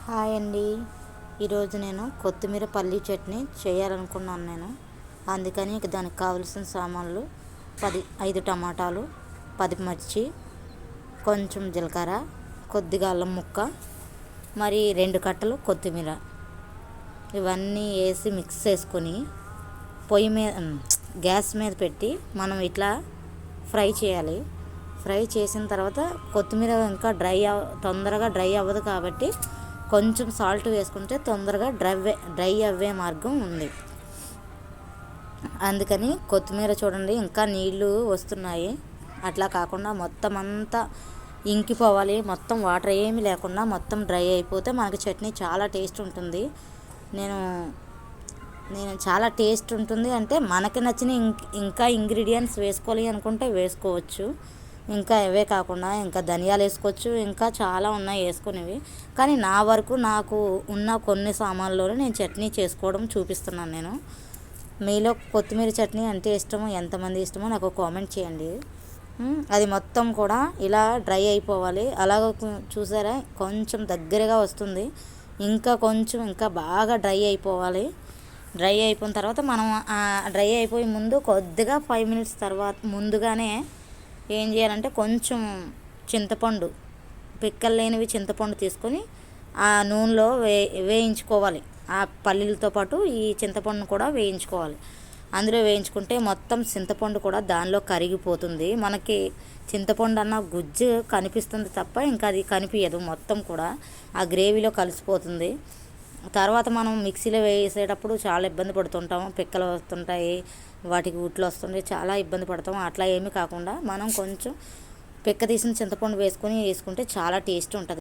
Hi అండి. ఈరోజు నేను కొత్తిమీర పల్లీ చట్నీ చేయాలనుకున్నాను. అందుకని దానికి కావలసిన సామాన్లు 5 టమాటాలు, 10 మిర్చి, కొంచెం జీలకర్ర, కొద్దిగా అల్లం ముక్క, మరి 2 కట్టలు కొత్తిమీర, ఇవన్నీ వేసి మిక్స్ చేసుకొని పొయ్యి మీద గ్యాస్ మీద పెట్టి మనం ఇట్లా ఫ్రై చేయాలి. ఫ్రై చేసిన తర్వాత కొత్తిమీర ఇంకా తొందరగా డ్రై అవ్వదు కాబట్టి కొంచెం సాల్ట్ వేసుకుంటే తొందరగా డ్రై అవ్వే మార్గం ఉంది. అందుకని కొత్తిమీర చూడండి ఇంకా నీళ్ళు వస్తున్నాయి. అట్లా కాకుండా మొత్తం అంతా ఇంకిపోవాలి. మొత్తం వాటర్ ఏమీ లేకుండా మొత్తం డ్రై అయిపోతే మనకి చట్నీ చాలా టేస్ట్ ఉంటుంది. నేను చాలా టేస్ట్ ఉంటుంది అంటే మనకి నచ్చిన ఇంకా ఇంగ్రీడియంట్స్ వేసుకోవాలి అనుకుంటే వేసుకోవచ్చు. ఇంకా అవే కాకుండా ఇంకా ధనియాలు వేసుకోవచ్చు, ఇంకా చాలా ఉన్నాయి వేసుకునేవి. కానీ నా వరకు నాకు ఉన్న కొన్ని సామాన్లలో నేను చట్నీ చేసుకోవడం చూపిస్తున్నాను. నేను మీలో కొత్తిమీర చట్నీ అంటే ఇష్టమో, ఎంతమంది ఇష్టమో నాకు కామెంట్ చేయండి. అది మొత్తం కూడా ఇలా డ్రై అయిపోవాలి. అలాగ చూసారా కొంచెం దగ్గరగా వస్తుంది. ఇంకా బాగా డ్రై అయిపోవాలి. డ్రై అయిపోయిన తర్వాత మనం డ్రై అయిపోయే ముందు కొద్దిగా 5 మినిట్స్ తర్వాత ముందుగానే ఏం చేయాలంటే కొంచెం చింతపండు, పిక్కలు లేనివి చింతపండు తీసుకొని ఆ నూనెలో వేయించుకోవాలి. ఆ పల్లీలతో పాటు ఈ చింతపండును కూడా వేయించుకోవాలి. అందులో వేయించుకుంటే మొత్తం చింతపండు కూడా దానిలో కరిగిపోతుంది. మనకి చింతపండు అన్న గుజ్జు కనిపిస్తుంది తప్ప ఇంకా అది కనిపించదు. మొత్తం కూడా ఆ గ్రేవీలో కలిసిపోతుంది. తర్వాత మనం మిక్సీలో వేసేటప్పుడు చాలా ఇబ్బంది పడుతుంటాము. పిక్కలు వస్తుంటాయి, వాటికి ఉట్లు వస్తుంటాయి, చాలా ఇబ్బంది పడతాము. అట్లా ఏమీ కాకుండా మనం కొంచెం పిక్క తీసిన చింతపండు వేసుకుంటే చాలా టేస్ట్ ఉంటుంది.